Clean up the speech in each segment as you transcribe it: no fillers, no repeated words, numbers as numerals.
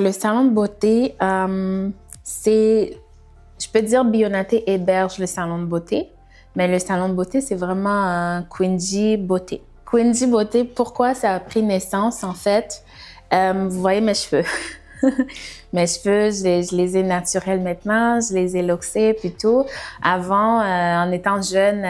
le salon de beauté, je peux dire Bionaté héberge le salon de beauté, mais le salon de beauté, c'est vraiment Quingy Beauté. Quingy Beauté, pourquoi ça a pris naissance, en fait? Vous voyez mes cheveux. Mes cheveux, je les ai naturels maintenant, je les ai loxés puis tout. Avant, en étant jeune,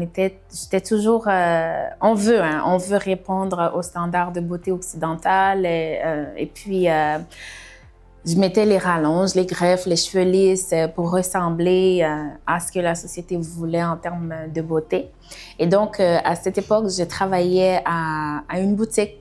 j'étais toujours, on veut répondre aux standards de beauté occidentale et puis je mettais les rallonges, les greffes, les cheveux lisses pour ressembler à ce que la société voulait en termes de beauté. Et donc, à cette époque, je travaillais à une boutique.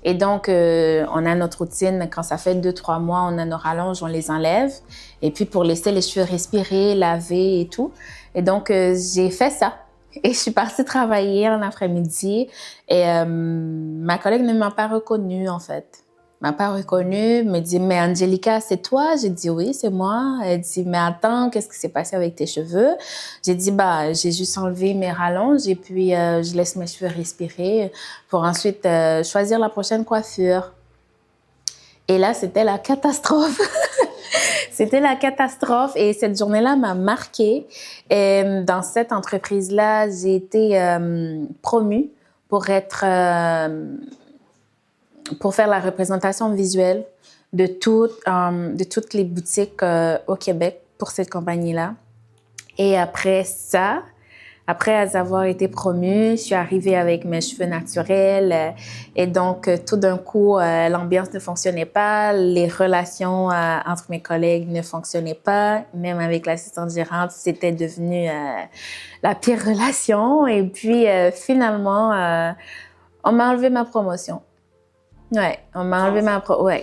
Et donc, on a notre routine. Quand ça fait 2-3 mois, on a nos rallonges, on les enlève. Et puis, pour laisser les cheveux respirer, laver et tout. Et donc, j'ai fait ça. Et je suis partie travailler en après-midi. Et ma collègue ne m'a pas reconnue, en fait. M'a pas reconnue, me dit « Mais Angelica, c'est toi? » J'ai dit « Oui, c'est moi. » Elle dit « Mais attends, qu'est-ce qui s'est passé avec tes cheveux? » J'ai dit « Bah, j'ai juste enlevé mes rallonges et puis je laisse mes cheveux respirer pour ensuite choisir la prochaine coiffure. » Et là, c'était la catastrophe. C'était la catastrophe et cette journée-là m'a marquée. Et dans cette entreprise-là, j'ai été promue pour pour faire la représentation visuelle de toutes les boutiques au Québec pour cette compagnie-là. Et après ça, après avoir été promue, je suis arrivée avec mes cheveux naturels et donc tout d'un coup, l'ambiance ne fonctionnait pas, les relations entre mes collègues ne fonctionnaient pas, même avec l'assistante gérante, c'était devenu la pire relation. Et puis finalement, on m'a enlevé ma promotion. Ouais, on m'a enlevé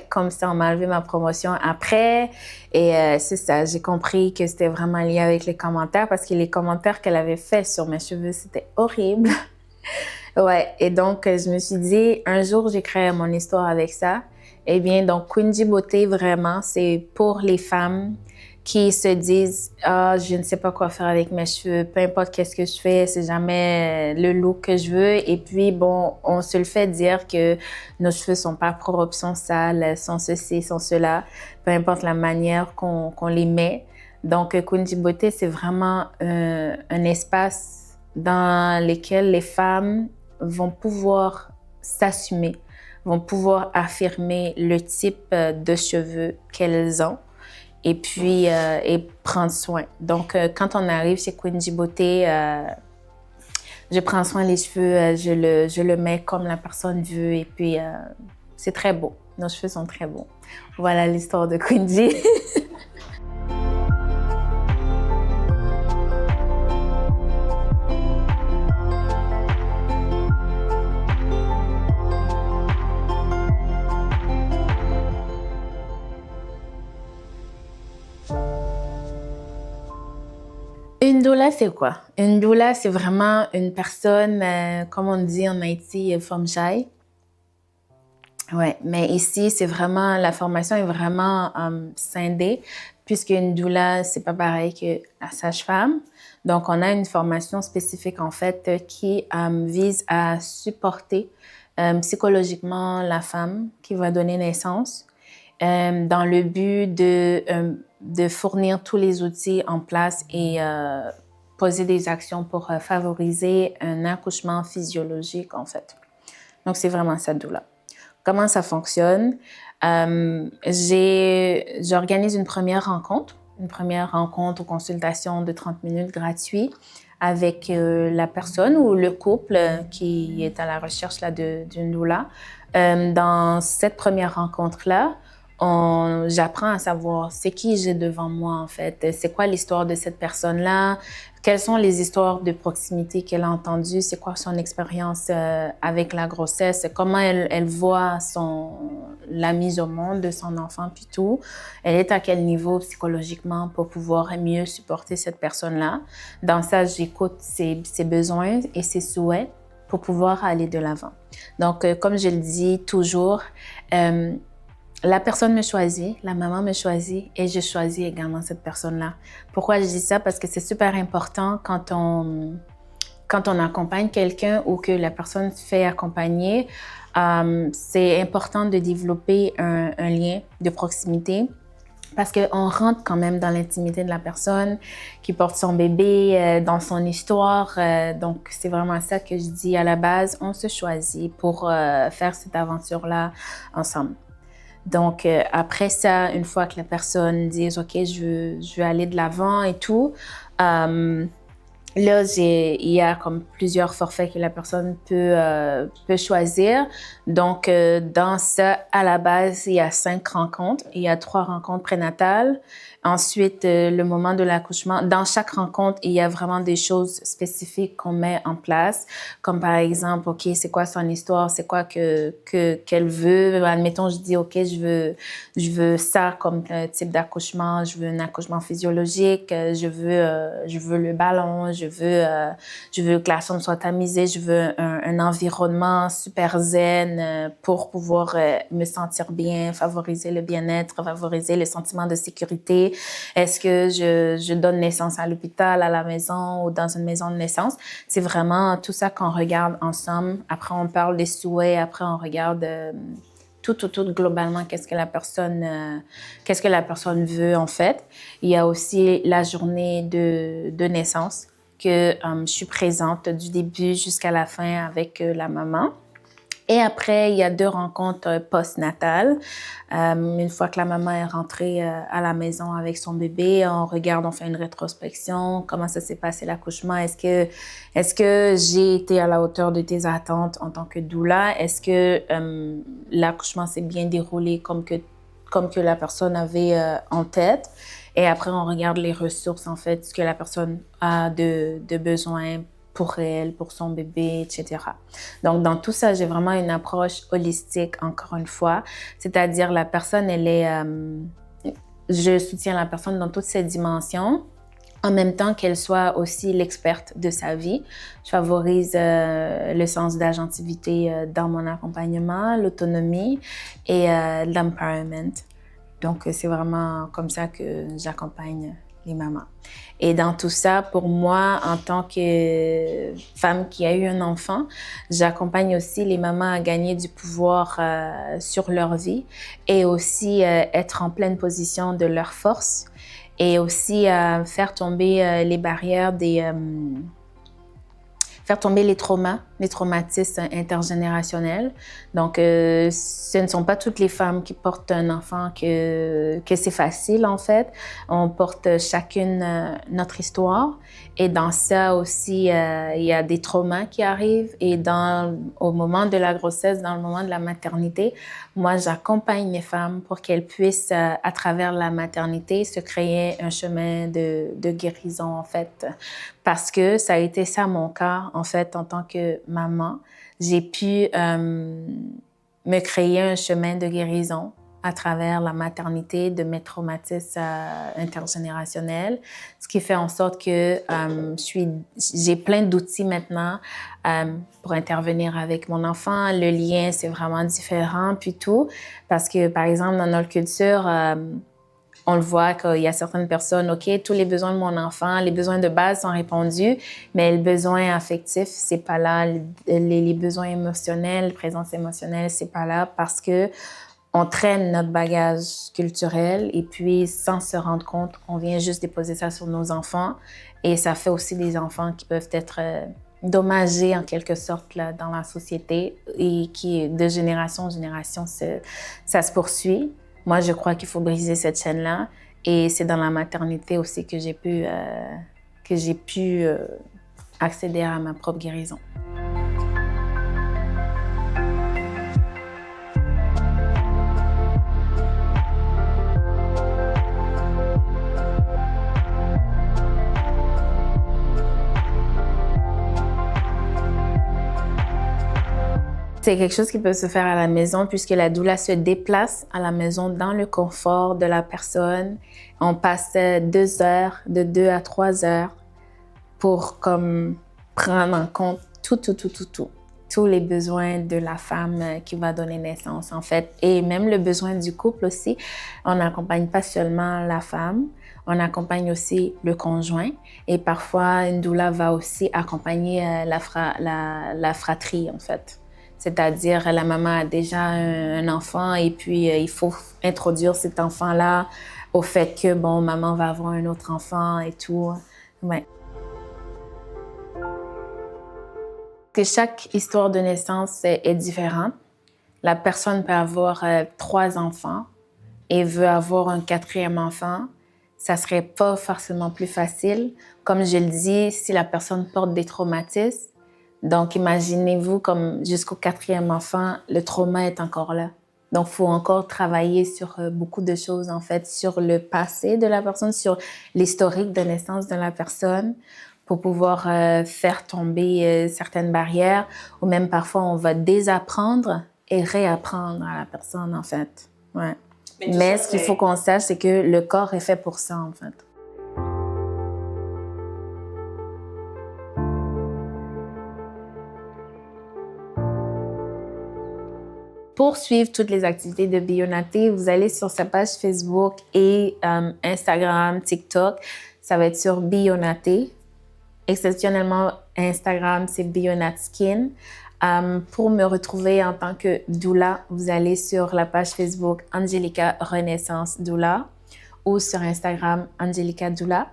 comme ça, on m'a enlevé ma promotion après. Et c'est ça, j'ai compris que c'était vraiment lié avec les commentaires parce que les commentaires qu'elle avait faits sur mes cheveux, c'était horrible. Ouais, et donc je me suis dit, un jour, j'écrirai mon histoire avec ça. Eh bien, donc Quingy Beauté, vraiment, c'est pour les femmes qui se disent « Ah, je ne sais pas quoi faire avec mes cheveux, peu importe qu'est-ce que je fais, c'est jamais le look que je veux. » Et puis, bon, on se le fait dire que nos cheveux sont pas propres, sont sales, sont ceci, sont cela, peu importe la manière qu'on les met. Donc, Quingy Beauté, c'est vraiment un espace dans lequel les femmes vont pouvoir s'assumer, vont pouvoir affirmer le type de cheveux qu'elles ont. Et puis, et prendre soin. Donc, quand on arrive chez Quingy Beauté, je prends soin des cheveux, je le mets comme la personne veut et puis c'est très beau. Nos cheveux sont très beaux. Voilà l'histoire de Quingy. Une doula, c'est quoi? Une doula, c'est vraiment une personne, comme on dit en Haïti, femme jaille. Ouais, mais ici, c'est vraiment, la formation est vraiment scindée, puisqu'une doula, c'est pas pareil que la sage-femme. Donc, on a une formation spécifique, en fait, qui vise à supporter psychologiquement la femme qui va donner naissance, dans le but de fournir tous les outils en place et poser des actions pour favoriser un accouchement physiologique, en fait. Donc, c'est vraiment ça, doula. Comment ça fonctionne? J'organise une première rencontre ou consultation de 30 minutes gratuit avec la personne ou le couple qui est à la recherche d'une doula. Dans cette première rencontre-là, j'apprends à savoir c'est qui j'ai devant moi, en fait. C'est quoi l'histoire de cette personne-là? Quelles sont les histoires de proximité qu'elle a entendues? C'est quoi son expérience avec la grossesse? Comment elle voit la mise au monde de son enfant, puis tout? Elle est à quel niveau psychologiquement pour pouvoir mieux supporter cette personne-là? Dans ça, j'écoute ses besoins et ses souhaits pour pouvoir aller de l'avant. Donc, comme je le dis toujours, la personne me choisit, la maman me choisit et je choisis également cette personne-là. Pourquoi je dis ça? Parce que c'est super important quand quand on accompagne quelqu'un ou que la personne se fait accompagner, c'est important de développer un lien de proximité parce qu'on rentre quand même dans l'intimité de la personne qui porte son bébé, dans son histoire. Donc, c'est vraiment ça que je dis à la base. On se choisit pour faire cette aventure-là ensemble. Donc, après ça, une fois que la personne dit « OK, je veux aller de l'avant et tout », là, il y a comme plusieurs forfaits que la personne peut choisir. Donc, dans ça, à la base, il y a 5 rencontres. Il y a 3 rencontres prénatales. Ensuite, le moment de l'accouchement. Dans chaque rencontre, il y a vraiment des choses spécifiques qu'on met en place. Comme par exemple, OK, c'est quoi son histoire? C'est quoi qu'elle veut? Admettons, je dis, OK, je veux ça comme type d'accouchement. Je veux un accouchement physiologique. Je veux le ballon. Je veux que la chambre soit tamisée. Je veux un environnement super zen pour pouvoir me sentir bien, favoriser le bien-être, favoriser le sentiment de sécurité. Est-ce que je donne naissance à l'hôpital, à la maison ou dans une maison de naissance? C'est vraiment tout ça qu'on regarde ensemble. Après, on parle des souhaits. Après, on regarde tout globalement qu'est-ce que la personne veut en fait. Il y a aussi la journée de naissance que je suis présente du début jusqu'à la fin avec la maman. Et après, il y a 2 rencontres postnatales. Une fois que la maman est rentrée à la maison avec son bébé, on fait une rétrospection. Comment ça s'est passé l'accouchement? Est-ce que j'ai été à la hauteur de tes attentes en tant que doula? Est-ce que l'accouchement s'est bien déroulé comme que la personne avait en tête? Et après, on regarde les ressources, en fait, ce que la personne a de besoin pour elle, pour son bébé, etc. Donc, dans tout ça, j'ai vraiment une approche holistique, encore une fois. C'est-à-dire, la personne, je soutiens la personne dans toutes ses dimensions, en même temps qu'elle soit aussi l'experte de sa vie. Je favorise le sens d'agentivité dans mon accompagnement, l'autonomie et l'empowerment. Donc, c'est vraiment comme ça que j'accompagne les mamans. Et dans tout ça, pour moi, en tant que femme qui a eu un enfant, j'accompagne aussi les mamans à gagner du pouvoir sur leur vie et aussi être en pleine position de leur force et aussi faire tomber les barrières faire tomber les traumatismes intergénérationnels. Donc, ce ne sont pas toutes les femmes qui portent un enfant que c'est facile, en fait. On porte chacune notre histoire. Et dans ça aussi, il y a des traumas qui arrivent. Et au moment de la grossesse, dans le moment de la maternité, moi, j'accompagne les femmes pour qu'elles puissent, à travers la maternité, se créer un chemin de guérison, en fait. Parce que ça a été ça mon cas, en fait, en tant que maman. J'ai pu me créer un chemin de guérison à travers la maternité de mes traumatismes intergénérationnels, ce qui fait en sorte que j'ai plein d'outils maintenant pour intervenir avec mon enfant. Le lien, c'est vraiment différent, puis tout, parce que, par exemple, dans notre culture, on le voit qu'il y a certaines personnes, OK, tous les besoins de mon enfant, les besoins de base sont répondus, mais le besoin affectif, c'est pas là. Les besoins émotionnels, présence émotionnelle, c'est pas là parce que on traîne notre bagage culturel et puis, sans se rendre compte, on vient juste déposer ça sur nos enfants et ça fait aussi des enfants qui peuvent être dommagés en quelque sorte là, dans la société et qui, de génération en génération, ça se poursuit. Moi, je crois qu'il faut briser cette chaîne-là et c'est dans la maternité aussi que j'ai pu accéder à ma propre guérison. C'est quelque chose qui peut se faire à la maison puisque la doula se déplace à la maison dans le confort de la personne. On passe 2 heures, de 2 à 3 heures pour comme prendre en compte tout tous les besoins de la femme qui va donner naissance, en fait. Et même le besoin du couple aussi. On n'accompagne pas seulement la femme, on accompagne aussi le conjoint. Et parfois, une doula va aussi accompagner la fratrie, en fait. C'est-à-dire, la maman a déjà un enfant et puis il faut introduire cet enfant-là au fait que, bon, maman va avoir un autre enfant et tout. Ouais. Que chaque histoire de naissance est différente. La personne peut avoir 3 enfants et veut avoir un 4e enfant. Ça serait pas forcément plus facile. Comme je le dis, si la personne porte des traumatismes, donc imaginez-vous comme jusqu'au 4e enfant, le trauma est encore là. Donc, il faut encore travailler sur beaucoup de choses, en fait, sur le passé de la personne, sur l'historique de naissance de la personne, pour pouvoir faire tomber certaines barrières, ou même parfois on va désapprendre et réapprendre à la personne, en fait. Ouais. Mais ce qu'il faut qu'on sache, c'est que le corps est fait pour ça, en fait. Pour suivre toutes les activités de Bionaté, vous allez sur sa page Facebook et Instagram, TikTok. Ça va être sur Bionaté. Exceptionnellement, Instagram, c'est Bionatskin. Pour me retrouver en tant que doula, vous allez sur la page Facebook Angelica Renaissance Doula ou sur Instagram Angelica Doula.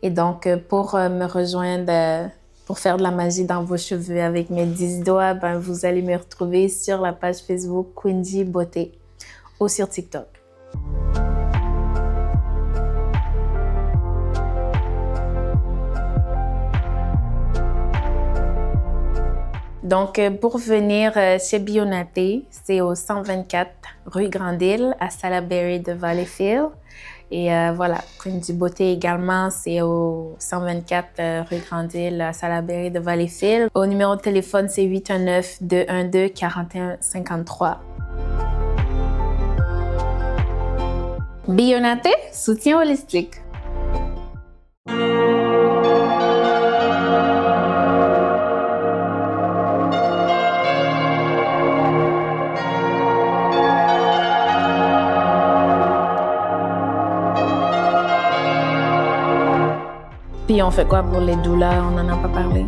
Et donc, pour me rejoindre, pour faire de la magie dans vos cheveux avec mes 10 doigts, ben, vous allez me retrouver sur la page Facebook Quinji Beauté ou sur TikTok. Donc, pour venir chez Bionaté, c'est au 124 rue Grande-Île, à Salaberry de Valleyfield. Et voilà, Quinji Beauté également, c'est au 124 rue Grande-Île, à Salaberry de Valleyfield. Au numéro de téléphone, c'est 819-212-4153. Bionaté, soutien holistique. Puis on fait quoi pour les doulas? On n'en a pas parlé.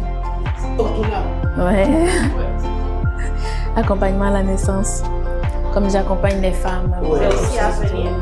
Pour doula? Ouais. Ouais. Accompagnement à la naissance. Comme j'accompagne les femmes. C'est aussi à venir.